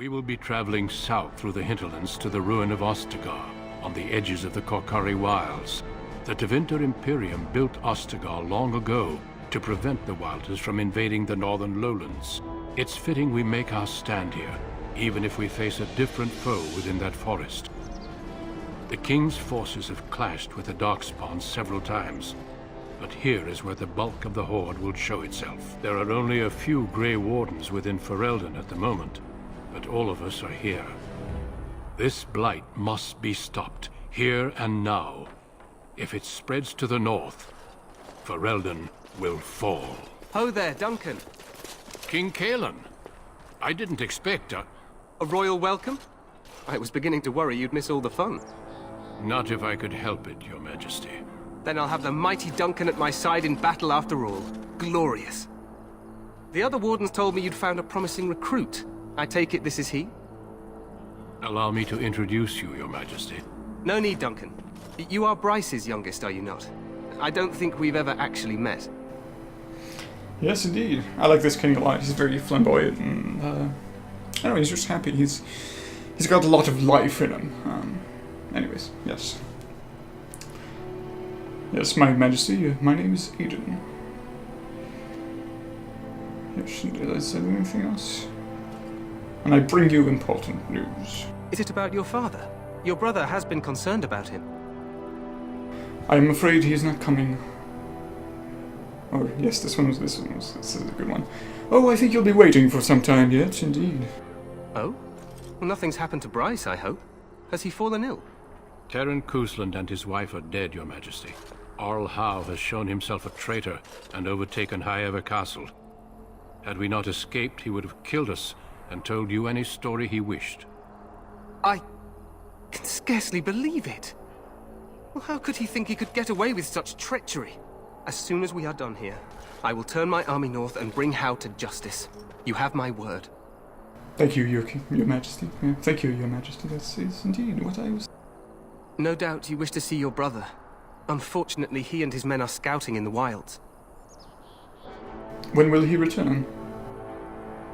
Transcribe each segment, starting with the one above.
We will be traveling south through the hinterlands to the ruin of Ostagar, on the edges of the Korkari Wilds. The Tevinter Imperium built Ostagar long ago to prevent the Wilders from invading the northern lowlands. It's fitting we make our stand here, even if we face a different foe within that forest. The King's forces have clashed with the Darkspawn several times, but here is where the bulk of the Horde will show itself. There are only a few Grey Wardens within Ferelden at the moment, but all of us are here. This blight must be stopped, here and now. If it spreads to the north, Ferelden will fall. Ho there, Duncan. King Kaelan, I didn't expect A royal welcome? I was beginning to worry you'd miss all the fun. Not if I could help it, Your Majesty. Then I'll have the mighty Duncan at my side in battle after all. Glorious. The other wardens told me you'd found a promising recruit. I take it this is he? Allow me to introduce you, Your Majesty. No need, Duncan. You are Bryce's youngest, are you not? I don't think we've ever actually met. Yes, indeed. I like this king a lot. He's very flamboyant and, I don't know, he's just happy. He's got a lot of life in him. Anyways, yes. Yes, my majesty, my name is Aiden. Yes, did I say anything else? And I bring you important news. Is it about your father? Your brother has been concerned about him. I am afraid he is not coming. Oh, yes, this is a good one. Oh, I think you'll be waiting for some time yet, indeed. Oh? Well, nothing's happened to Bryce, I hope. Has he fallen ill? Terran Cousland and his wife are dead, Your Majesty. Arl Howe has shown himself a traitor and overtaken High Ever Castle. Had we not escaped, he would have killed us and told you any story he wished. I can scarcely believe it. Well, how could he think he could get away with such treachery? As soon as we are done here, I will turn my army north and bring Howe to justice. You have my word. Thank you, Your Majesty. Yeah, thank you, Your Majesty. That is indeed what I was... No doubt you wish to see your brother. Unfortunately, he and his men are scouting in the wilds. When will he return?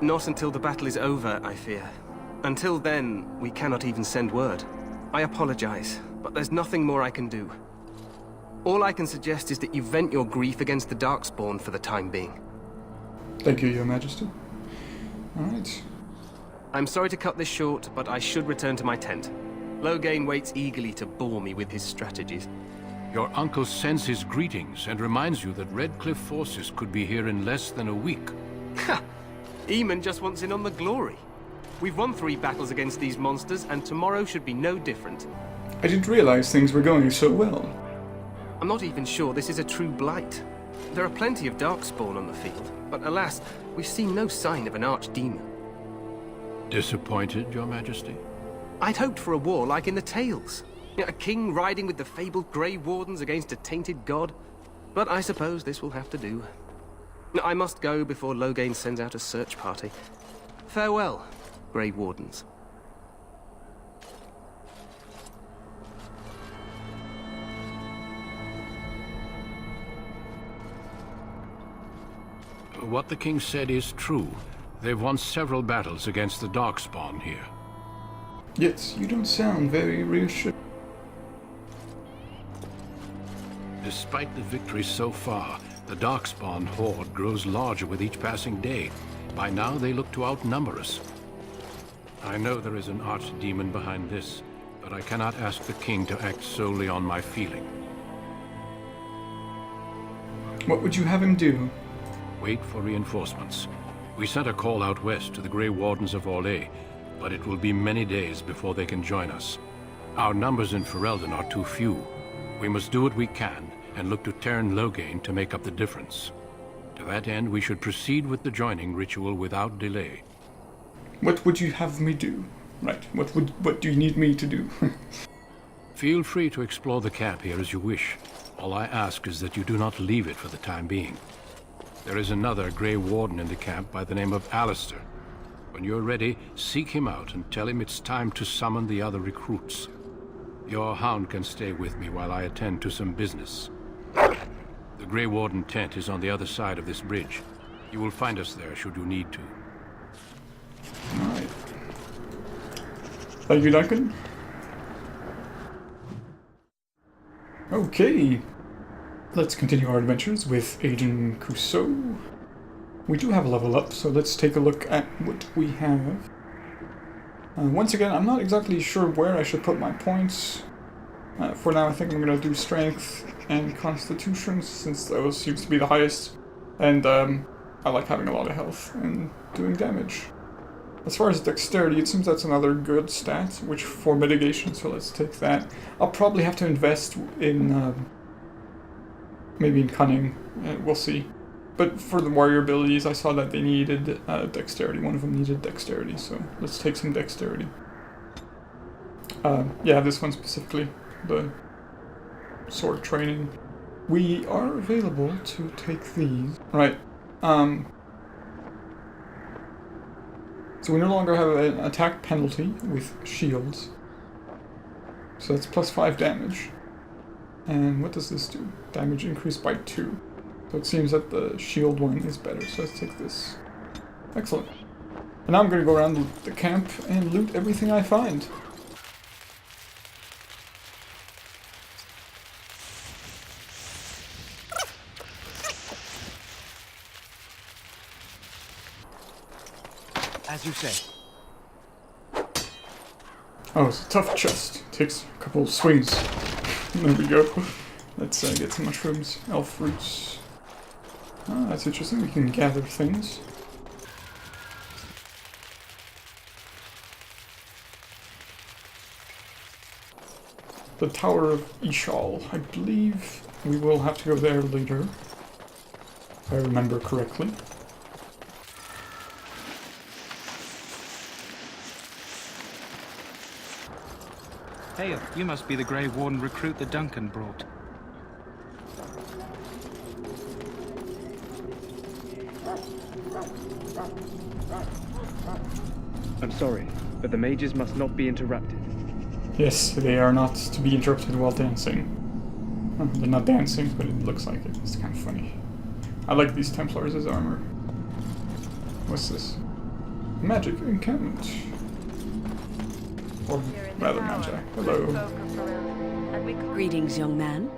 Not until the battle is over, I fear. Until then, we cannot even send word. I apologize, but there's nothing more I can do. All I can suggest is that you vent your grief against the Darkspawn for the time being. Thank you, Your Majesty. Alright. I'm sorry to cut this short, but I should return to my tent. Loghain waits eagerly to bore me with his strategies. Your uncle sends his greetings and reminds you that Redcliffe forces could be here in less than a week. Ha! Eamon just wants in on the glory. We've won 3 battles against these monsters, and tomorrow should be no different. I didn't realize things were going so well. I'm not even sure this is a true blight. There are plenty of Darkspawn on the field, but alas, we've seen no sign of an archdemon. Disappointed, Your Majesty? I'd hoped for a war like in the tales. A king riding with the fabled Grey Wardens against a tainted god. But I suppose this will have to do. I must go before Loghain sends out a search party. Farewell, Grey Wardens. What the king said is true. They've won several battles against the Darkspawn here. Yes, you don't sound very reassured. Despite the victories so far, the Darkspawn horde grows larger with each passing day. By now, they look to outnumber us. I know there is an archdemon behind this, but I cannot ask the king to act solely on my feeling. What would you have him do? Wait for reinforcements. We sent a call out west to the Grey Wardens of Orlais, but it will be many days before they can join us. Our numbers in Ferelden are too few. We must do what we can, and look to Terran Loghain to make up the difference. To that end, we should proceed with the joining ritual without delay. What would you have me do? Right, what do you need me to do? Feel free to explore the camp here as you wish. All I ask is that you do not leave it for the time being. There is another Grey Warden in the camp by the name of Alistair. When you're ready, seek him out and tell him it's time to summon the other recruits. Your hound can stay with me while I attend to some business. The Grey Warden tent is on the other side of this bridge. You will find us there should you need to. Alright. Thank you, Duncan. Okay, let's continue our adventures with Agent Cousteau. We do have a level up, so let's take a look at what we have. Once again, I'm not exactly sure where I should put my points. For now, I think I'm going to do Strength and Constitution, since those seems to be the highest. And I like having a lot of health and doing damage. As far as Dexterity, it seems that's another good stat, which for mitigation, so let's take that. I'll probably have to invest in, maybe in Cunning, we'll see. But for the warrior abilities, I saw that they needed Dexterity. One of them needed Dexterity, so let's take some Dexterity. Yeah, this one specifically, the sword training. We are available to take these. Right. So we no longer have an attack penalty with shields. So that's plus 5 damage. And what does this do? Damage increased by 2. So it seems that the shield one is better, so let's take this. Excellent. And now I'm going to go around the camp and loot everything I find. As you say. Oh, it's a tough chest. Takes a couple of swings. There we go. Let's get some mushrooms, elf roots. Oh, that's interesting. We can gather things. The Tower of Ishal. I believe we will have to go there later, if I remember correctly. Hey, you must be the Grey Warden recruit that Duncan brought. I'm sorry, but the mages must not be interrupted. Yes, they are not to be interrupted while dancing. They're not dancing, but it looks like it. It's kind of funny. I like these Templars as armor. What's this? Magic encampment. Or rather magic. Hello. Greetings, young man.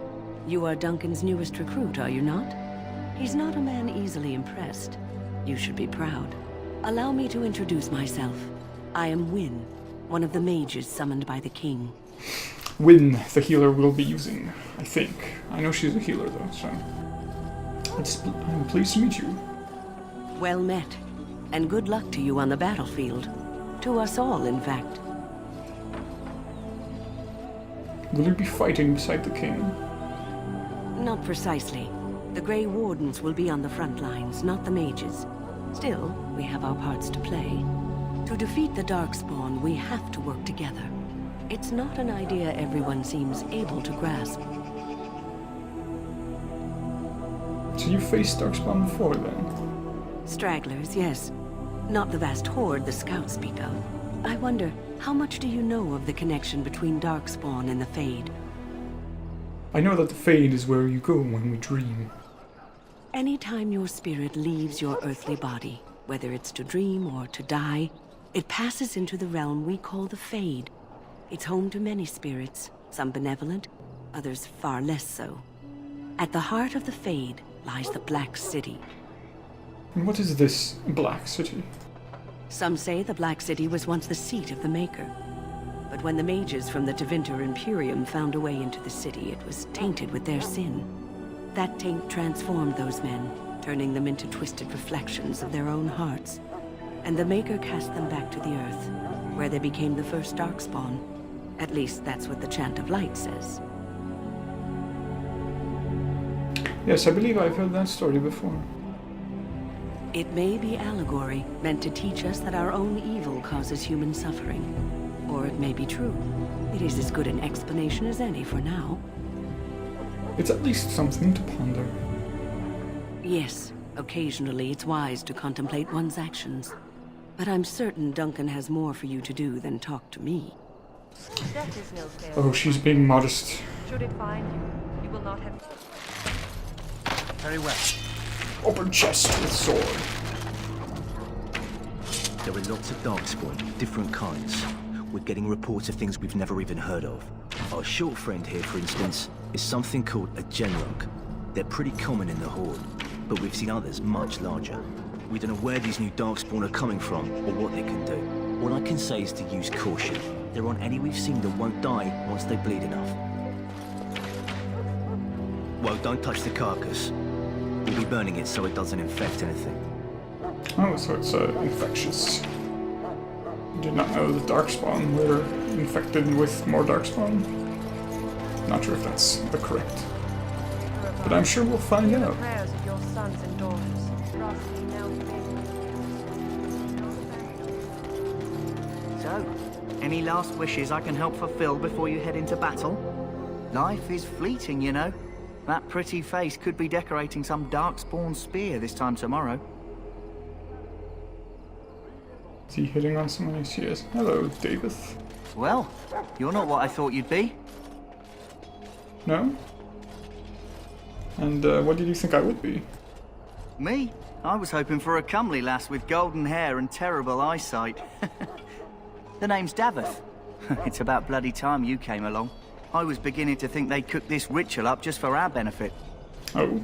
You are Duncan's newest recruit, are you not? He's not a man easily impressed. You should be proud. Allow me to introduce myself. I am Wynne, one of the mages summoned by the king. Wynne, the healer we'll be using, I think. I know she's a healer though, so... I'm pleased to meet you. Well met. And good luck to you on the battlefield. To us all, in fact. Will you be fighting beside the king? Not precisely. The Grey Wardens will be on the front lines, not the mages. Still, we have our parts to play. To defeat the Darkspawn, we have to work together. It's not an idea everyone seems able to grasp. So you faced Darkspawn before, then? Stragglers, yes. Not the vast horde the scouts speak of. I wonder, how much do you know of the connection between Darkspawn and the Fade? I know that the Fade is where you go when we dream. Anytime your spirit leaves your earthly body, whether it's to dream or to die, it passes into the realm we call the Fade. It's home to many spirits, some benevolent, others far less so. At the heart of the Fade lies the Black City. And what is this Black City? Some say the Black City was once the seat of the Maker. But when the mages from the Tevinter Imperium found a way into the city, it was tainted with their sin. That taint transformed those men, turning them into twisted reflections of their own hearts. And the Maker cast them back to the Earth, where they became the first Darkspawn. At least that's what the Chant of Light says. Yes, I believe I've heard that story before. It may be allegory, meant to teach us that our own evil causes human suffering. Or it may be true. It is as good an explanation as any for now. It's at least something to ponder. Yes, occasionally it's wise to contemplate one's actions. But I'm certain Duncan has more for you to do than talk to me. Death is no failure. Oh, she's being modest. Should it find you, you will not have... Very well. Open chest with sword. There are lots of Darkspawn, different kinds. we're getting reports of things we've never even heard of. Our short friend here, for instance, is something called a Genrock. They're pretty common in the Horde, but we've seen others much larger. We don't know where these new Darkspawn are coming from, or what they can do. All I can say is to use caution. There aren't any we've seen that won't die once they bleed enough. Well, don't touch the carcass. We'll be burning it so it doesn't infect anything. Oh, so it's infectious. Did not know the Darkspawn were infected with more Darkspawn. Not sure if that's the correct, but I'm sure we'll find out. Prayers of your sons and daughters. Rossi now So, any last wishes I can help fulfill before you head into battle? Life is fleeting, you know. That pretty face could be decorating some Darkspawn spear this time tomorrow. Is he hitting on someone? Yes. Hello, David. Well, you're not what I thought you'd be. No? And what did you think I would be? Me? I was hoping for a comely lass with golden hair and terrible eyesight. The name's Davith. It's about bloody time you came along. I was beginning to think they'd cook this ritual up just for our benefit. Oh.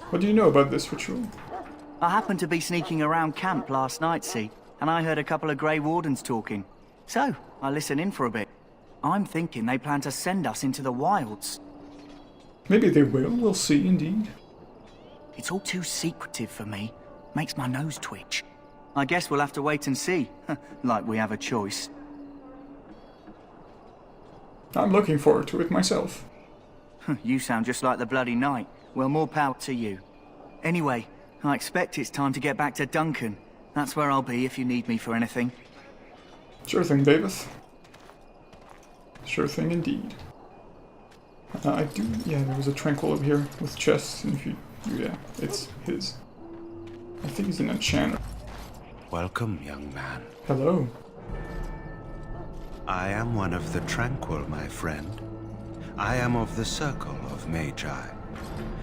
What do you know about this ritual? I happened to be sneaking around camp last night, see, and I heard a couple of Grey Wardens talking. So, I listened in for a bit. I'm thinking they plan to send us into the wilds. Maybe they will. We'll see, indeed. It's all too secretive for me. Makes my nose twitch. I guess we'll have to wait and see. Like we have a choice. I'm looking forward to it myself. You sound just like the bloody knight. Well, more power to you. Anyway, I expect it's time to get back to Duncan. That's where I'll be if you need me for anything. Sure thing, David. Sure thing indeed. I do... Yeah, there was a tranquil over here with chests, and if you... Yeah, it's his. I think he's an enchanter. Welcome, young man. Hello. I am one of the Tranquil, my friend. I am of the Circle of Magi.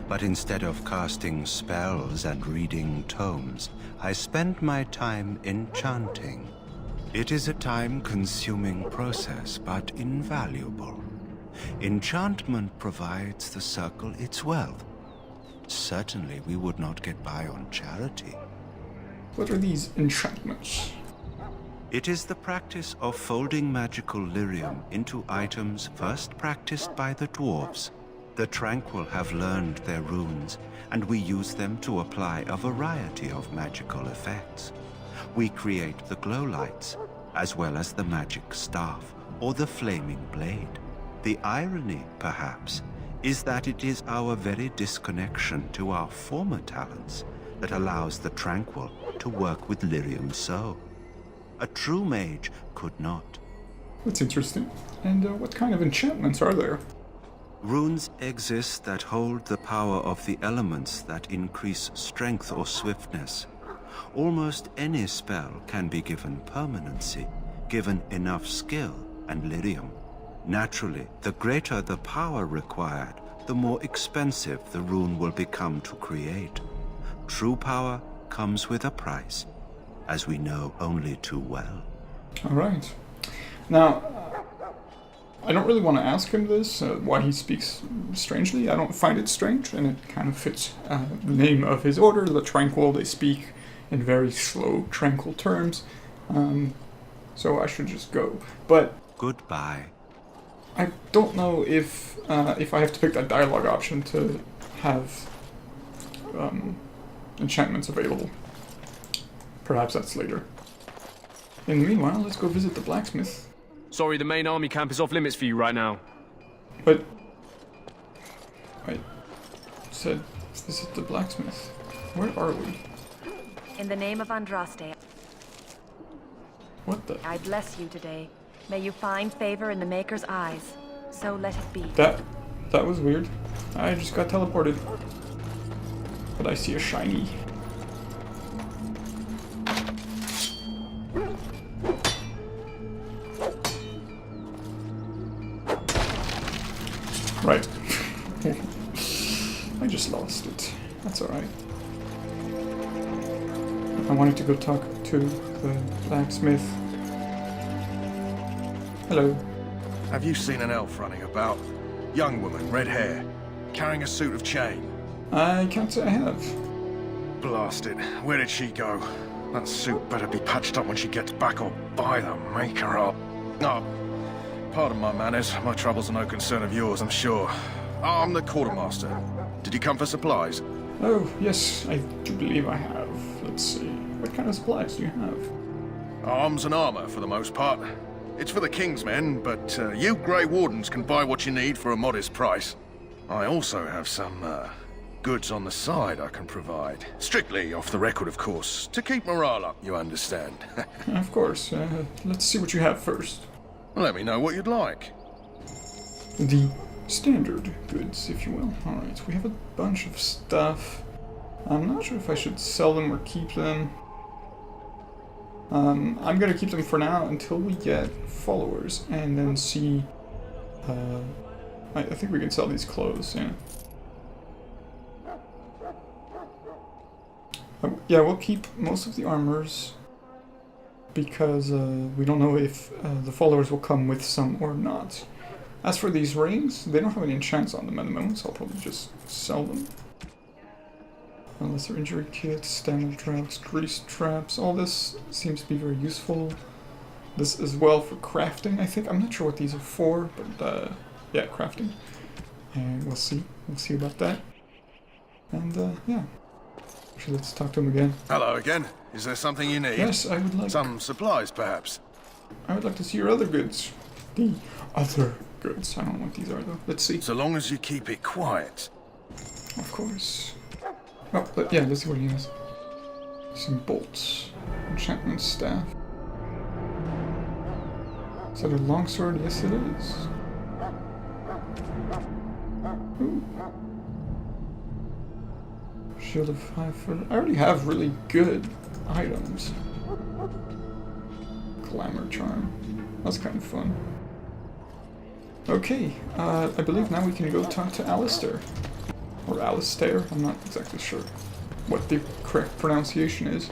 But instead of casting spells and reading tomes, I spend my time enchanting. It is a time-consuming process, but invaluable. Enchantment provides the Circle its wealth. Certainly we would not get by on charity. What are these enchantments? It is the practice of folding magical lyrium into items first practiced by the dwarves. The Tranquil have learned their runes, and we use them to apply a variety of magical effects. We create the glow lights, as well as the magic staff, or the flaming blade. The irony, perhaps, is that it is our very disconnection to our former talents that allows the Tranquil to work with lyrium so. A true mage could not. That's interesting. And what kind of enchantments are there? Runes exist that hold the power of the elements that increase strength or swiftness. Almost any spell can be given permanency, given enough skill and lyrium. Naturally, the greater the power required, the more expensive the rune will become to create. True power comes with a price, as we know only too well. Alright. Now, I don't really want to ask him this, why he speaks strangely. I don't find it strange, and it kind of fits the name of his order, the Tranquil. They speak in very slow, tranquil terms, so I should just go. But goodbye. I don't know if I have to pick that dialogue option to have enchantments available. Perhaps that's later. In the meanwhile, let's go visit the blacksmith. Sorry, the main army camp is off limits for you right now. But I said visit the blacksmith. Where are we? In the name of Andraste, What the? I bless you today. May you find favor in the Maker's eyes. So let it be. That was weird. I just got teleported. But I see a shiny. Right. I just lost it. That's alright. I wanted to go talk to the blacksmith. Hello. Have you seen an elf running about? Young woman, red hair, carrying a suit of chain. I can't say I have. Blast it. Where did she go? That suit better be patched up when she gets back or by the maker up. Oh, pardon my manners. My troubles are no concern of yours, I'm sure. I'm the quartermaster. Did you come for supplies? Oh, yes, I do believe I have. Let's see. What kind of supplies do you have? Arms and armor, for the most part. It's for the King's men, but you Grey Wardens can buy what you need for a modest price. I also have some, goods on the side I can provide. Strictly off the record, of course. To keep morale up, you understand. Of course. Let's see what you have first. Let me know what you'd like. The standard goods, if you will. Alright, we have a bunch of stuff. I'm not sure if I should sell them or keep them. I'm gonna keep them for now until we get followers, and then see... I think we can sell these clothes, yeah. Yeah, we'll keep most of the armors, because we don't know if the followers will come with some or not. As for these rings, they don't have any enchants on them at the moment, so I'll probably just sell them. Lesser injury kits, stamina traps, grease traps, all this seems to be very useful. This as well for crafting, I think. I'm not sure what these are for, but yeah, crafting. And we'll see about that. And yeah. Actually, let's talk to him again. Hello again. Is there something you need? Yes, I would like... Some supplies, perhaps? I would like to see your other goods. The other goods. I don't know what these are, though. Let's see. So long as you keep it quiet. Of course. Oh, but yeah, let's see what he has. Some bolts. Enchantment staff. Is that a longsword? Yes, it is. Ooh. Shield of 5 foot. I already have really good items. Glamour charm. That's kind of fun. Okay, I believe now we can go talk to Alistair. Or Alistair, I'm not exactly sure what the correct pronunciation is.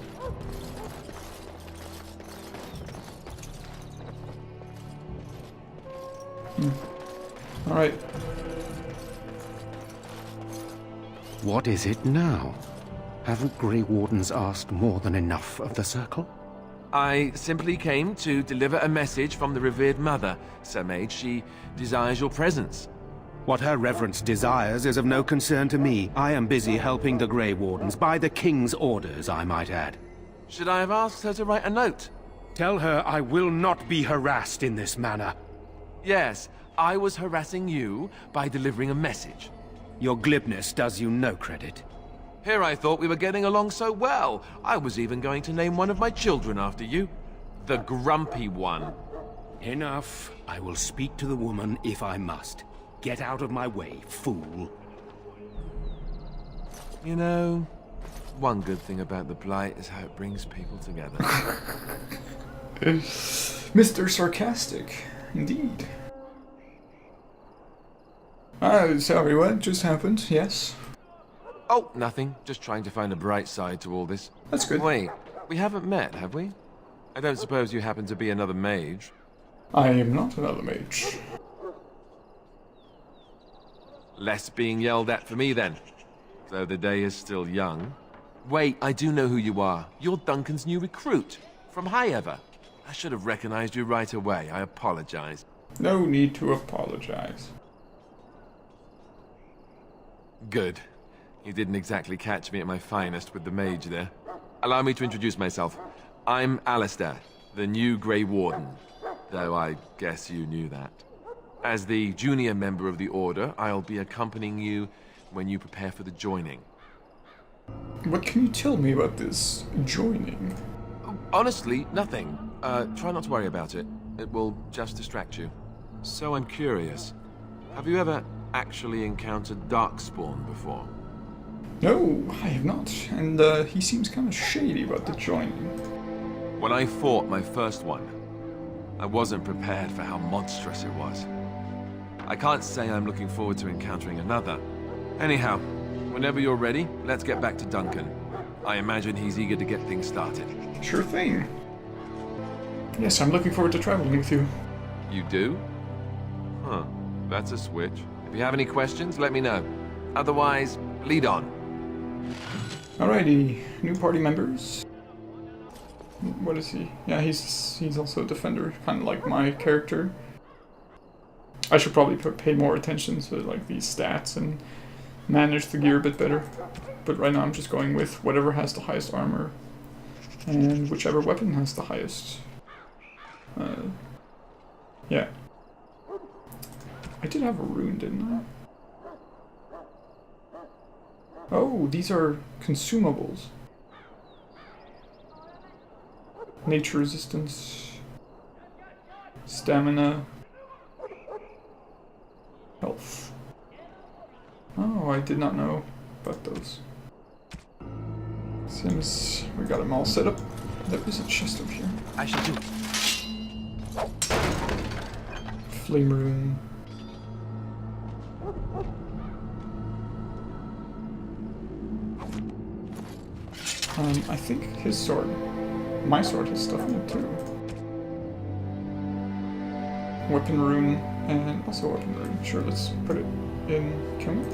Alright. What is it now? Haven't Grey Wardens asked more than enough of the Circle? I simply came to deliver a message from the revered mother, Sir Mage. She desires your presence. What her reverence desires is of no concern to me. I am busy helping the Grey Wardens, by the King's orders, I might add. Should I have asked her to write a note? Tell her I will not be harassed in this manner. Yes, I was harassing you by delivering a message. Your glibness does you no credit. Here I thought we were getting along so well. I was even going to name one of my children after you. The Grumpy One. Enough. I will speak to the woman if I must. Get out of my way, fool. You know, one good thing about the Blight is how it brings people together. Mr. Sarcastic, indeed. Sorry, what just happened? Yes? Oh, nothing. Just trying to find a bright side to all this. That's good. Wait, we haven't met, have we? I don't suppose you happen to be another mage? I am not another mage. Less being yelled at for me, then. Though the day is still young. Wait, I do know who you are. You're Duncan's new recruit. From Highever. I should have recognized you right away. I apologize. No need to apologize. Good. You didn't exactly catch me at my finest with the mage there. Allow me to introduce myself. I'm Alistair, the new Grey Warden. Though I guess you knew that. As the junior member of the Order, I'll be accompanying you when you prepare for the joining. What can you tell me about this joining? Honestly, nothing. Try not to worry about it. It will just distract you. So I'm curious. Have you ever actually encountered Darkspawn before? No, I have not. And he seems kind of shady about the joining. When I fought my first one, I wasn't prepared for how monstrous it was. I can't say I'm looking forward to encountering another. Anyhow, whenever you're ready, let's get back to Duncan. I imagine he's eager to get things started. Sure thing. Yes, I'm looking forward to traveling with you. You do? Huh. That's a switch. If you have any questions, let me know. Otherwise, lead on. Alrighty, new party members. What is he? Yeah, he's also a defender, kind of like my character. I should probably pay more attention to like these stats and manage the gear a bit better. But right now I'm just going with whatever has the highest armor and whichever weapon has the highest. Yeah. I did have a rune, didn't I? Oh, these are consumables. Nature resistance, stamina, health. Oh, I did not know about those. Seems we got them all set up. There is a chest over here. I should do it. Flame rune. I think his sword, my sword, has stuff in it too. Weapon rune, and also weapon rune. Sure, let's put it in. Can we?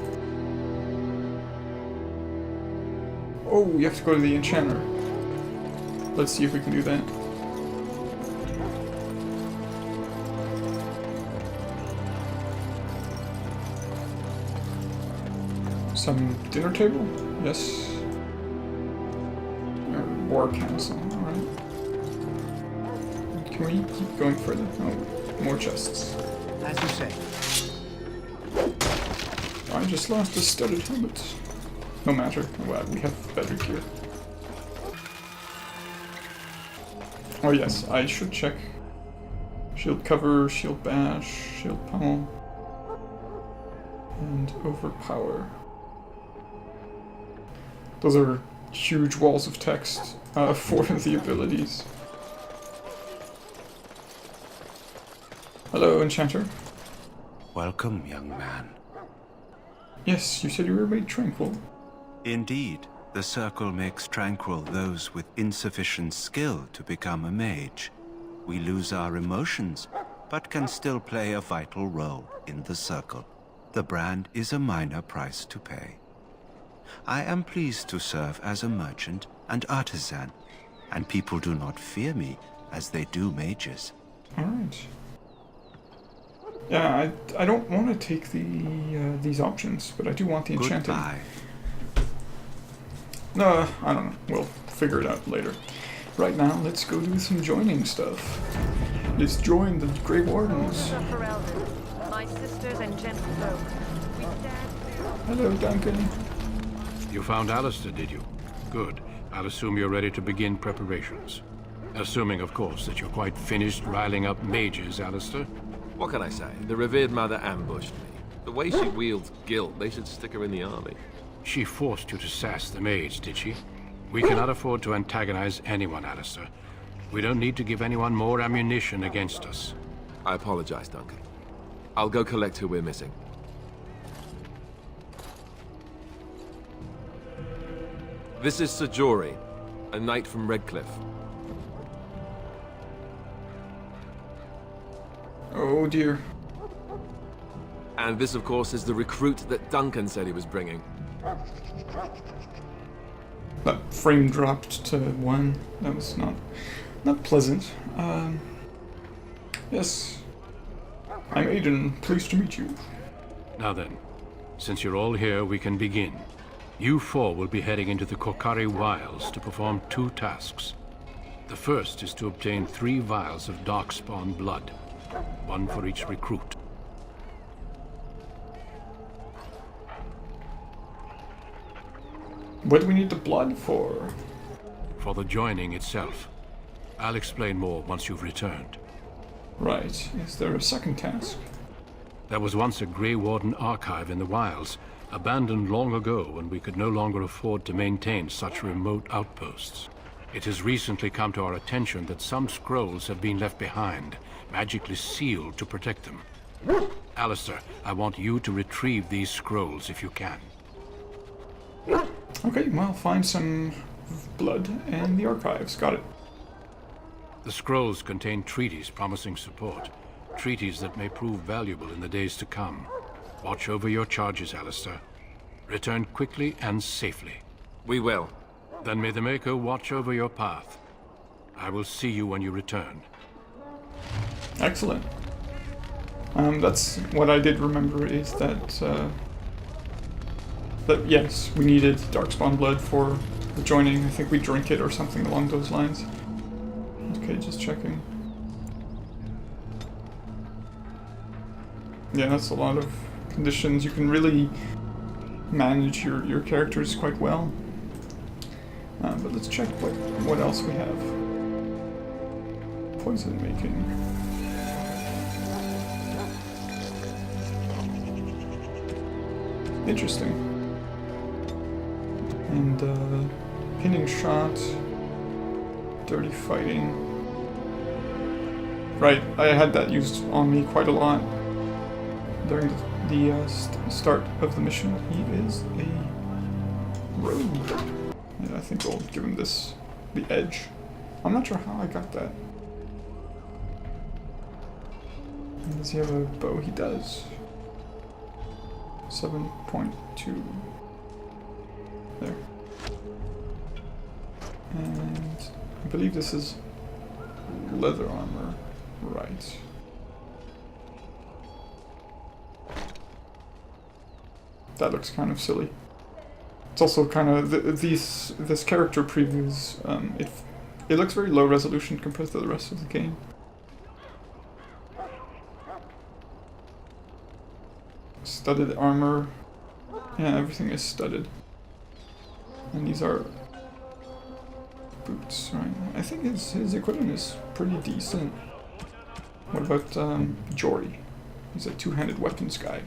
Oh, you have to go to the enchanter. Let's see if we can do that. Some dinner table? Yes. War council, alright. Can we keep going further? Oh, more chests. As you say. I just lost a studded helmet. No matter. Well, we have better gear. Oh yes, I should check. Shield cover, shield bash, shield pummel, and overpower. Those are huge walls of text for the abilities. Hello, enchanter. Welcome, young man. Yes, you said you were made tranquil. Indeed, the circle makes tranquil those with insufficient skill to become a mage. We lose our emotions, but can still play a vital role in the circle. The brand is a minor price to pay. I am pleased to serve as a merchant and artisan, and people do not fear me as they do mages. Alright. Yeah, I don't want to take the these options, but I do want the enchanting. Goodbye. No, I don't know. We'll figure it out later. Right now, let's go do some joining stuff. Let's join the Grey Wardens. My sisters and gentlefolk. Hello, Duncan. You found Alistair, did you? Good. I'll assume you're ready to begin preparations. Assuming, of course, that you're quite finished riling up mages, Alistair. What can I say? The revered mother ambushed me. The way she wields guilt, they should stick her in the army. She forced you to sass the mage, did she? We cannot afford to antagonize anyone, Alistair. We don't need to give anyone more ammunition against us. I apologize, Duncan. I'll go collect who we're missing. This is Sir Jory, a knight from Redcliffe. Oh dear. And this, of course, is the recruit that Duncan said he was bringing. That frame dropped to 1. That was not pleasant. Yes. I'm Aiden. Pleased to meet you. Now then, since you're all here, we can begin. You 4 will be heading into the Korcari Wilds to perform 2 tasks. The first is to obtain 3 vials of Darkspawn blood, 1 for each recruit. What do we need the blood for? For the joining itself. I'll explain more once you've returned. Right. Is there a second task? There was once a Grey Warden archive in the wilds, abandoned long ago when we could no longer afford to maintain such remote outposts. It has recently come to our attention that some scrolls have been left behind, magically sealed to protect them. Alistair, I want you to retrieve these scrolls if you can. Okay, well, find some blood and the archives. Got it. The scrolls contain treaties promising support. treaties that may prove valuable in the days to come. Watch over your charges, Alistair. Return quickly and safely. We will. Then may the Maker watch over your path. I will see you when you return. Excellent. That's what I did remember, is that yes, we needed Darkspawn blood for the joining. I think we drink it or something along those lines. Okay, just checking. Yeah, that's a lot of conditions. You can really manage your characters quite well. But let's check what else we have. Poison making. Interesting. And pinning shot, dirty fighting. Right, I had that used on me quite a lot during the start of the mission. He is a rogue. Yeah, I think I'll give him the edge. I'm not sure how I got that. And does he have a bow? He does. 7.2. There. And I believe this is leather armor. Right. That looks kind of silly. It's also kind of this character previews. It looks very low resolution compared to the rest of the game. Studded armor. Yeah, everything is studded. And these are boots, right? I think his equipment is pretty decent. What about Jory? He's a two-handed weapons guy.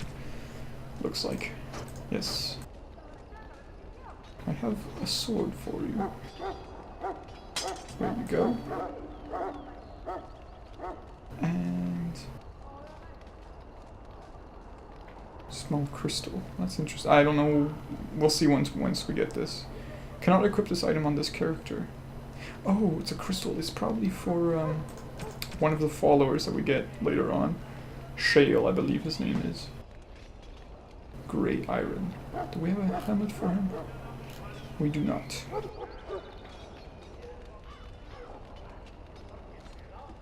Looks like. Yes. I have a sword for you. There you go. And small crystal. That's interesting. I don't know. We'll see once we get this. Cannot equip this item on this character. Oh, it's a crystal. It's probably for one of the followers that we get later on. Shale, I believe his name is. Grey Iron. Do we have a helmet for him? We do not.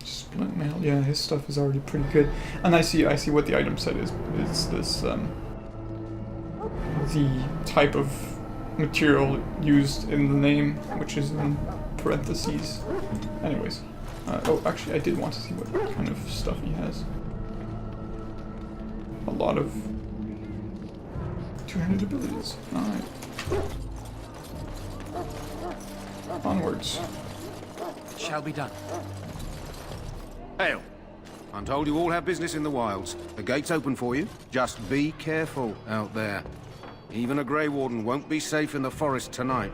Splint mail. Yeah, his stuff is already pretty good. And I see what the item set is. It's this the type of material used in the name, which is in parentheses. Anyways. Oh, actually, I did want to see what kind of stuff he has. A lot of two-handed abilities. Alright. Onwards. It shall be done. Hail! I'm told you all have business in the wilds. The gate's open for you. Just be careful out there. Even a Grey Warden won't be safe in the forest tonight.